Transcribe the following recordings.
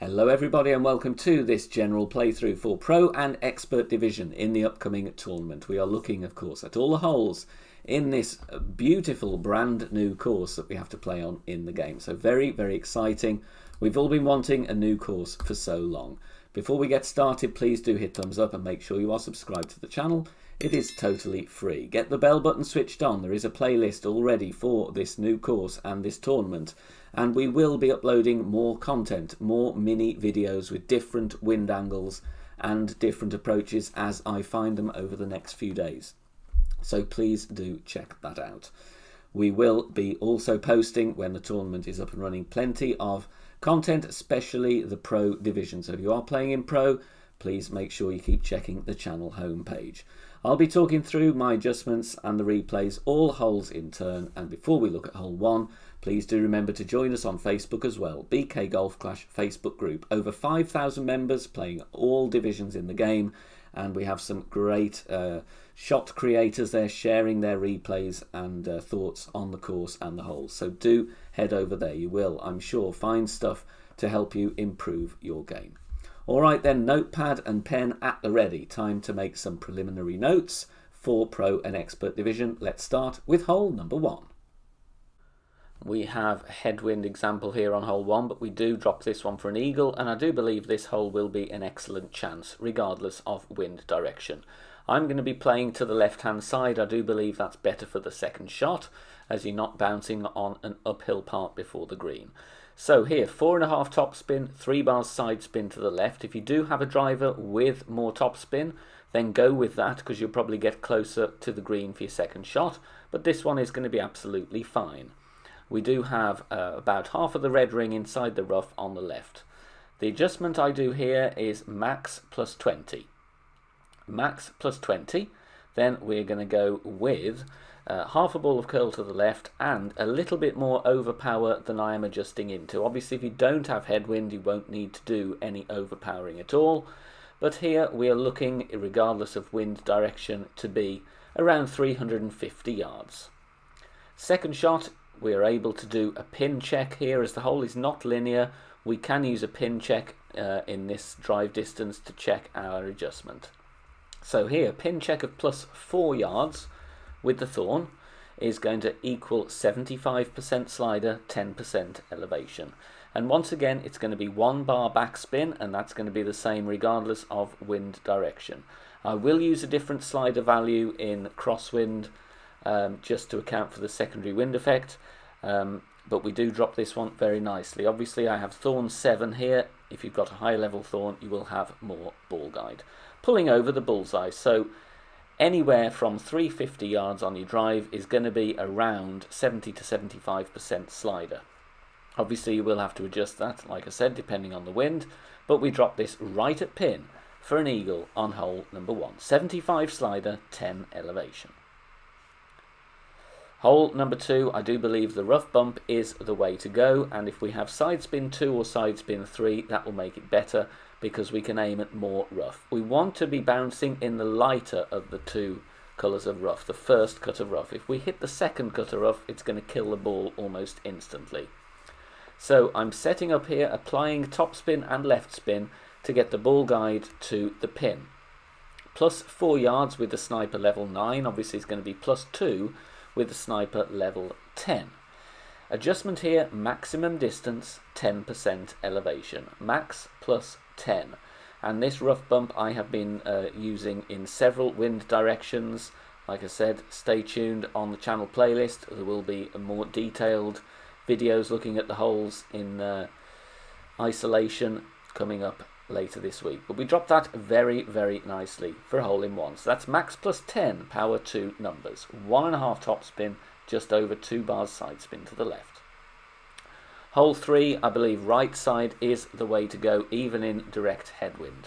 Hello everybody and welcome to this general playthrough for Pro and Expert Division in the upcoming tournament. We are looking of course at all the holes in this beautiful brand new course that we have to play on in the game. So very exciting. We've all been wanting a new course for so long. Before we get started, please do hit thumbs up and make sure you are subscribed to the channel. It is totally free. Get the bell button switched on. There is a playlist already for this new course and this tournament. And we will be uploading more content, more mini videos with different wind angles and different approaches as I find them over the next few days. So please do check that out. We will be also posting, when the tournament is up and running, plenty of content, especially the Pro division. So if you are playing in Pro, please make sure you keep checking the channel homepage. I'll be talking through my adjustments and the replays, all holes in turn. And before we look at hole 1, please do remember to join us on Facebook as well. BK Golf Clash Facebook group. Over 5,000 members playing all divisions in the game. And we have some great shot creators there sharing their replays and thoughts on the course and the holes. So do head over there. You will, I'm sure, find stuff to help you improve your game. Alright then, notepad and pen at the ready. Time to make some preliminary notes for Pro and Expert Division. Let's start with hole number 1. We have a headwind example here on hole 1, but we do drop this one for an eagle, and I do believe this hole will be an excellent chance regardless of wind direction. I'm going to be playing to the left hand side. I do believe that's better for the second shot as you're not bouncing on an uphill part before the green. So here, 4.5 topspin, 3 bars side spin to the left. If you do have a driver with more topspin, then go with that because you'll probably get closer to the green for your second shot, but this one is going to be absolutely fine. We do have about half of the red ring inside the rough on the left. The adjustment I do here is max plus 20. Max plus 20. Then we're going to go with half a ball of curl to the left and a little bit more overpower than I am adjusting into. Obviously, if you don't have headwind, you won't need to do any overpowering at all. But here we are looking, regardless of wind direction, to be around 350 yards. Second shot, we are able to do a pin check here. As the hole is not linear, we can use a pin check in this drive distance to check our adjustment. So here, pin check of plus 4 yards with the thorn is going to equal 75% slider, 10% elevation. And once again, it's going to be 1 bar backspin, and that's going to be the same regardless of wind direction. I will use a different slider value in crosswind just to account for the secondary wind effect, but we do drop this one very nicely. Obviously, I have thorn 7 here. If you've got a high level thorn, you will have more ball guide. Pulling over the bullseye, so anywhere from 350 yards on your drive is going to be around 70 to 75% slider. Obviously, you will have to adjust that, like I said, depending on the wind, but we drop this right at pin for an eagle on hole number 1. 75 slider, 10 elevation. Hole number 2, I do believe the rough bump is the way to go, and if we have side spin 2 or side spin 3, that will make it better because we can aim at more rough. We want to be bouncing in the lighter of the 2 colours of rough, the first cut of rough. If we hit the second cut of rough, it's going to kill the ball almost instantly. So I'm setting up here, applying top spin and left spin to get the ball guide to the pin. Plus 4 yards with the sniper level 9, obviously it's going to be plus 2 with the sniper level 10. Adjustment here, maximum distance, 10% elevation. Max plus 10. And this rough bump I have been using in several wind directions. Like I said, stay tuned on the channel playlist. There will be a more detailed videos looking at the holes in isolation coming up later this week. But we dropped that very nicely for a hole in 1. So that's max plus 10, power 2 numbers. 1.5 top spin, just over 2 bars side spin to the left. Hole 3, I believe right side is the way to go, even in direct headwind.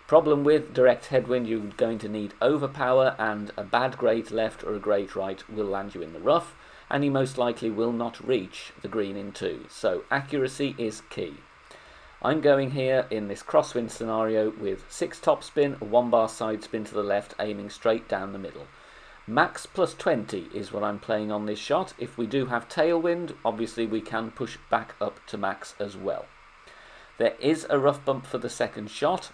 Problem with direct headwind, you're going to need overpower, and a bad great left or a great right will land you in the rough, and you most likely will not reach the green in 2. So accuracy is key. I'm going here in this crosswind scenario with 6 topspin, 1 bar side spin to the left, aiming straight down the middle. Max plus 20 is what I'm playing on this shot. If we do have tailwind, obviously we can push back up to max as well. There is a rough bump for the second shot.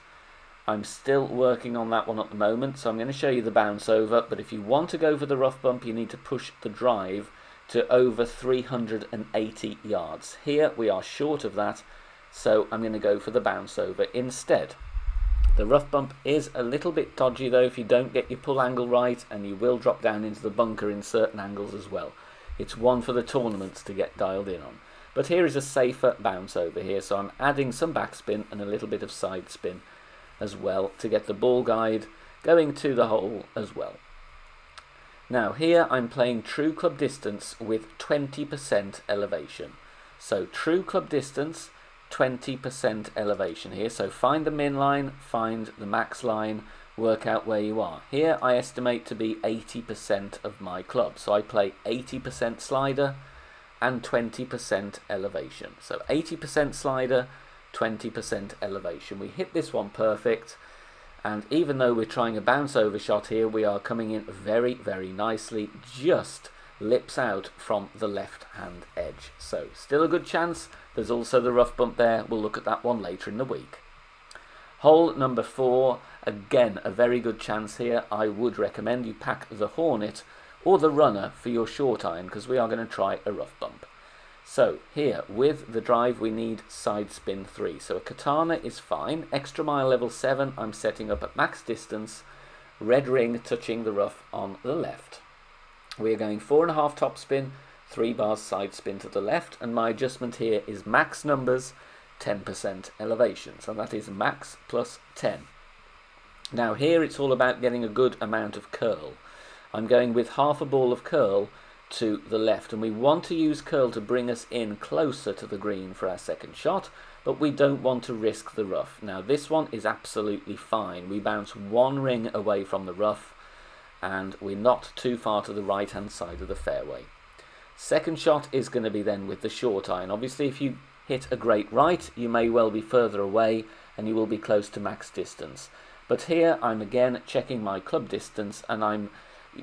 I'm still working on that one at the moment, so I'm going to show you the bounce over, but if you want to go for the rough bump, you need to push the drive to over 380 yards. Here we are short of that, so I'm going to go for the bounce over instead. The rough bump is a little bit dodgy though if you don't get your pull angle right, and you will drop down into the bunker in certain angles as well. It's one for the tournaments to get dialed in on. But here is a safer bounce over here, so I'm adding some backspin and a little bit of side spin as well to get the ball guide going to the hole as well. Now here I'm playing true club distance with 20% elevation. So true club distance, 20% elevation here. So find the min line, find the max line, work out where you are. Here I estimate to be 80% of my club. So I play 80% slider and 20% elevation. So 80% slider, 20% elevation. We hit this one perfect, and even though we're trying a bounce over shot here, we are coming in very, very nicely, just lips out from the left hand edge. So still a good chance. There's also the rough bump there. We'll look at that one later in the week. Hole number 4, again a very good chance here. I would recommend you pack the Hornet or the Runner for your short iron, because we are going to try a rough bump. So here with the drive we need side spin 3. So a katana is fine. Extra mile level 7 I'm setting up at max distance. Red ring touching the rough on the left. We are going 4.5 top spin, 3 bars side spin to the left, and my adjustment here is max numbers, 10% elevation. So that is max plus 10. Now here it's all about getting a good amount of curl. I'm going with half a ball of curl to the left, and we want to use curl to bring us in closer to the green for our second shot, but we don't want to risk the rough. Now this one is absolutely fine. We bounce 1 ring away from the rough, and we're not too far to the right hand side of the fairway. Second shot is going to be then with the short iron. Obviously if you hit a great right, you may well be further away and you will be close to max distance. But here I'm again checking my club distance, and I'm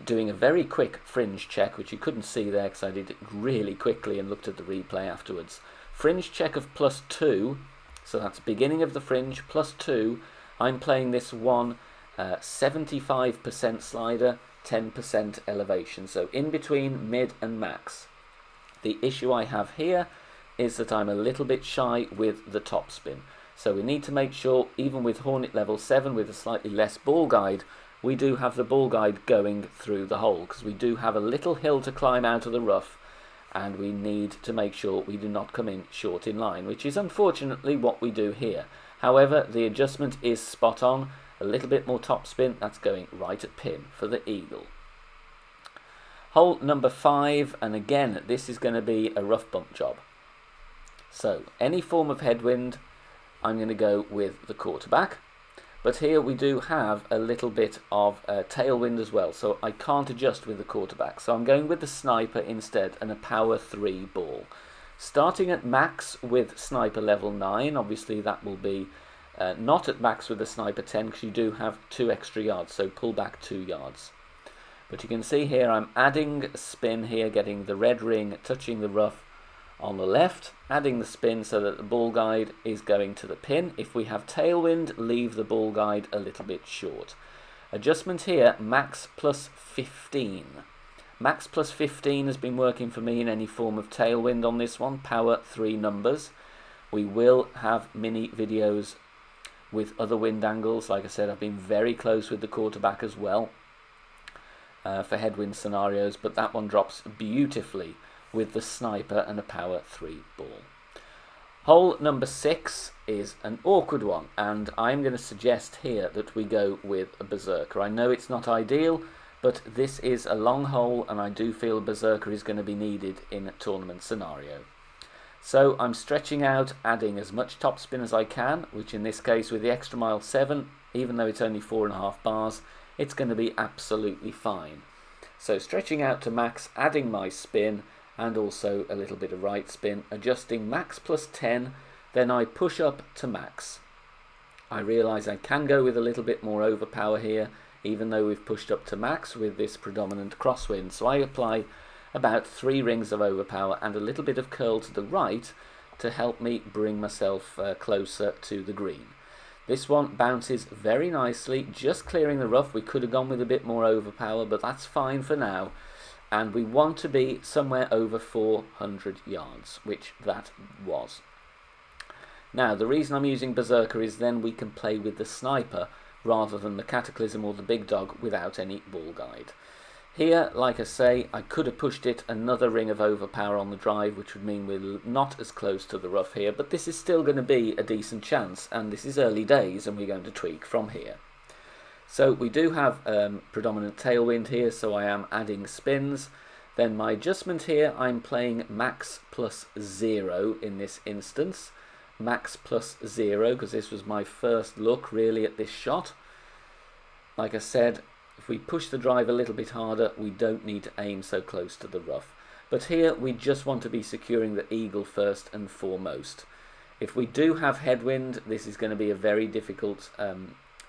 doing a very quick fringe check, which you couldn't see there because I did it really quickly and looked at the replay afterwards. Fringe check of +2, so that's beginning of the fringe, +2. I'm playing this one 75% slider, 10% elevation, so in between mid and max. The issue I have here is that I'm a little bit shy with the top spin, so we need to make sure, even with Hornet level 7 with a slightly less ball guide, we do have the ball guide going through the hole, because we do have a little hill to climb out of the rough, and we need to make sure we do not come in short in line, which is unfortunately what we do here. However, the adjustment is spot on. A little bit more topspin, that's going right at pin for the eagle. Hole number 5, and again this is going to be a rough bump job. So any form of headwind, I'm going to go with the quarterback. But here we do have a little bit of tailwind as well, so I can't adjust with the quarterback. So I'm going with the sniper instead, and a power 3 ball. Starting at max with sniper level 9, obviously that will be not at max with the sniper 10, because you do have 2 extra yards, so pull back 2 yards. But you can see here I'm adding a spin here, getting the red ring touching the rough on the left, adding the spin so that the ball guide is going to the pin. If we have tailwind, leave the ball guide a little bit short. Adjustment here, max plus 15. Max plus 15 has been working for me in any form of tailwind on this one, power 3 numbers. We will have mini videos with other wind angles. Like I said, I've been very close with the quarterback as well for headwind scenarios, but that one drops beautifully with the sniper and a power 3 ball. Hole number 6 is an awkward one, and I'm going to suggest here that we go with a berserker. I know it's not ideal, but this is a long hole, and I do feel a berserker is going to be needed in a tournament scenario. So I'm stretching out, adding as much topspin as I can, which in this case with the extra mile 7, even though it's only 4.5 bars, it's going to be absolutely fine. So stretching out to max, adding my spin, and also a little bit of right spin, adjusting max plus 10, then I push up to max. I realise I can go with a little bit more overpower here, even though we've pushed up to max with this predominant crosswind, so I apply about 3 rings of overpower and a little bit of curl to the right to help me bring myself closer to the green. This one bounces very nicely, just clearing the rough. We could have gone with a bit more overpower, but that's fine for now. And we want to be somewhere over 400 yards, which that was. Now, the reason I'm using Berserker is then we can play with the sniper rather than the Cataclysm or the big dog without any ball guide. Here, like I say, I could have pushed it another ring of overpower on the drive, which would mean we're not as close to the rough here, but this is still going to be a decent chance, and this is early days, and we're going to tweak from here. So we do have predominant tailwind here, so I am adding spins. Then my adjustment here, I'm playing max plus 0 in this instance. Max plus 0, because this was my first look really at this shot. Like I said, if we push the drive a little bit harder, we don't need to aim so close to the rough. But here we just want to be securing the eagle first and foremost. If we do have headwind, this is going to be a very difficult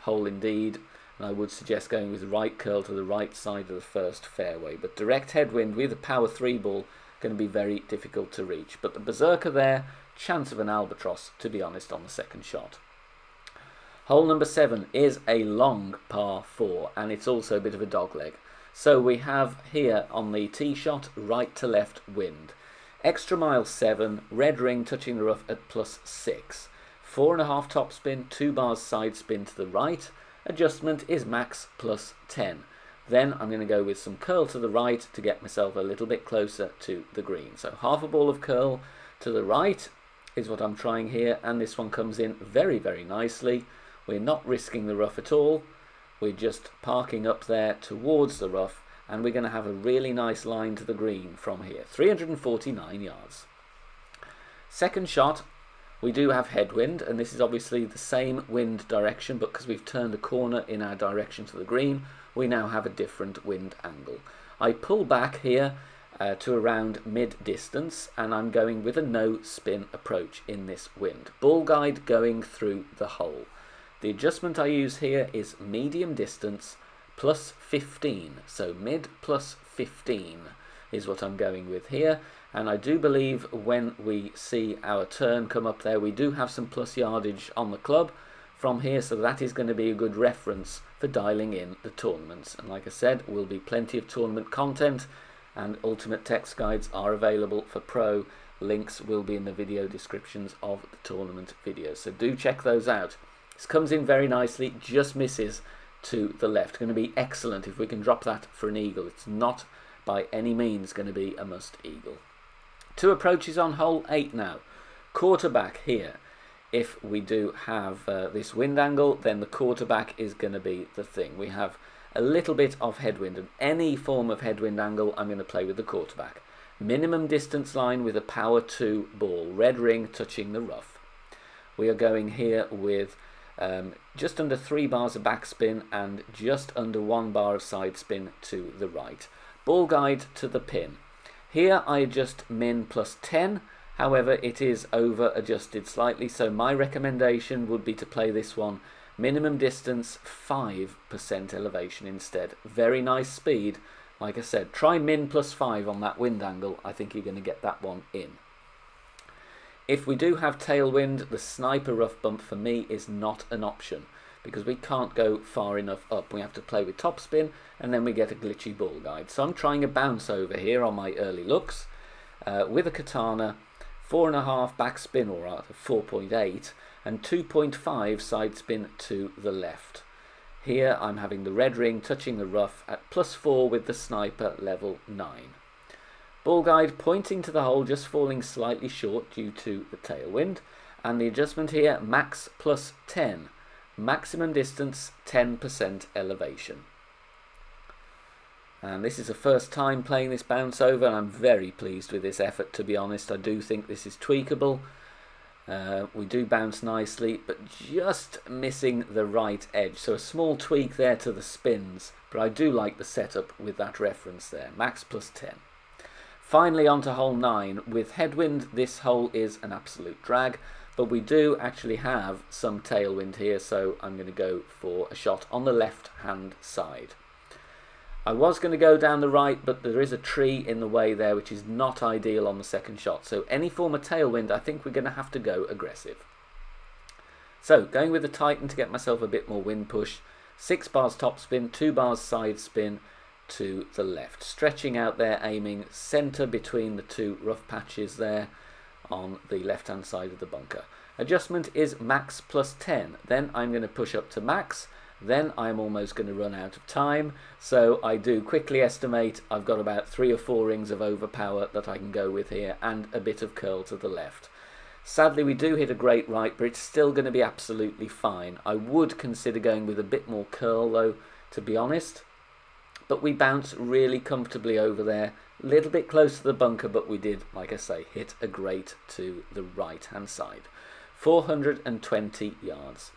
hole indeed, and I would suggest going with right curl to the right side of the first fairway. But direct headwind with a power 3 ball going to be very difficult to reach. But the Berserker there, chance of an albatross, to be honest, on the second shot. Hole number 7 is a long par 4, and it's also a bit of a dogleg. So we have here on the tee shot, right to left wind. Extra mile 7, red ring touching the rough at plus 6. 4.5 topspin, 2 bars side spin to the right. Adjustment is max plus 10. Then I'm going to go with some curl to the right to get myself a little bit closer to the green. So half a ball of curl to the right is what I'm trying here, and this one comes in very, very nicely. We're not risking the rough at all. We're just parking up there towards the rough, and we're going to have a really nice line to the green from here. 349 yards. Second shot, we do have headwind, and this is obviously the same wind direction, but because we've turned a corner in our direction to the green, we now have a different wind angle. I pull back here to around mid-distance, and I'm going with a no-spin approach in this wind. Ball guide going through the hole. The adjustment I use here is medium distance plus 15, so mid plus 15 is what I'm going with here, and I do believe when we see our turn come up there, we do have some plus yardage on the club from here, so that is going to be a good reference for dialing in the tournaments. And like I said, will be plenty of tournament content, and ultimate text guides are available for pro. Links will be in the video descriptions of the tournament videos, so do check those out. This comes in very nicely, just misses to the left. Going to be excellent if we can drop that for an eagle. It's not by any means going to be a must eagle. 2 approaches on hole 8 now. Quarterback here. If we do have this wind angle, then the quarterback is going to be the thing. We have a little bit of headwind, and any form of headwind angle I'm going to play with the quarterback. Minimum distance line with a power 2 ball. Red ring touching the rough. We are going here with just under 3 bars of backspin and just under 1 bar of side spin to the right. Ball guide to the pin. Here I adjust min plus 10, however it is over adjusted slightly, so my recommendation would be to play this one minimum distance 5% elevation instead. Very nice speed. Like I said, try min plus 5 on that wind angle. I think you're going to get that one in. If we do have tailwind, the sniper rough bump for me is not an option because we can't go far enough up. We have to play with topspin, and then we get a glitchy ball guide. So I'm trying a bounce over here on my early looks with a katana, 4.5 backspin, or rather 4.8, and 2.5 side spin to the left. Here I'm having the red ring touching the rough at plus 4 with the sniper level 9. Ball guide pointing to the hole, just falling slightly short due to the tailwind, and the adjustment here max plus 10, maximum distance 10% elevation. And this is the first time playing this bounce over, and I'm very pleased with this effort, to be honest. I do think this is tweakable. We do bounce nicely, but just missing the right edge, so a small tweak there to the spins, but I do like the setup with that reference there, max plus 10. Finally onto hole 9. With headwind, this hole is an absolute drag, but we do actually have some tailwind here, so I'm going to go for a shot on the left hand side. I was going to go down the right, but there is a tree in the way there, which is not ideal on the second shot. So any form of tailwind, I think we're going to have to go aggressive. So going with the Titan to get myself a bit more wind push. 6 bars top spin, 2 bars side spin to the left. Stretching out there, aiming centre between the 2 rough patches there on the left hand side of the bunker. Adjustment is max plus 10. Then I'm going to push up to max. Then I'm almost going to run out of time, so I do quickly estimate I've got about 3 or 4 rings of overpower that I can go with here, and a bit of curl to the left. Sadly, we do hit a great right, but it's still going to be absolutely fine. I would consider going with a bit more curl though, to be honest, but we bounce really comfortably over there, a little bit close to the bunker, but we did, like I say, hit a great to the right hand side. 420 yards.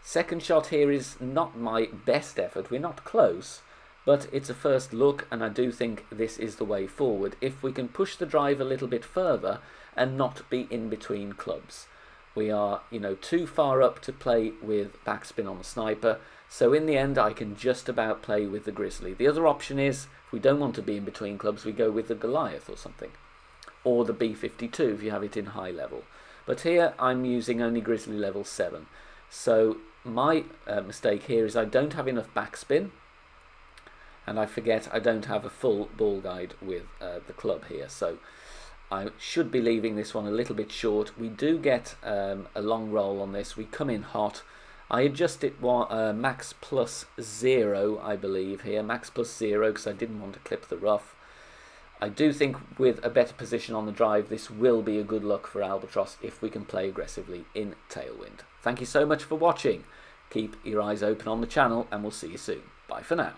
Second shot here is not my best effort. We're not close, but it's a first look, and I do think this is the way forward if we can push the drive a little bit further and not be in between clubs. We are, too far up to play with backspin on the sniper, so in the end I can just about play with the Grizzly. The other option is, if we don't want to be in between clubs, we go with the Goliath or something, or the B-52 if you have it in high level. But here I'm using only Grizzly level 7. So my mistake here is I don't have enough backspin, and I forget I don't have a full ball guide with the club here, so I should be leaving this one a little bit short. We do get a long roll on this. We come in hot. I adjust it max plus 0, I believe here, max plus 0, because I didn't want to clip the rough. I do think with a better position on the drive, this will be a good look for Albatross if we can play aggressively in tailwind. Thank you so much for watching. Keep your eyes open on the channel, and we'll see you soon. Bye for now.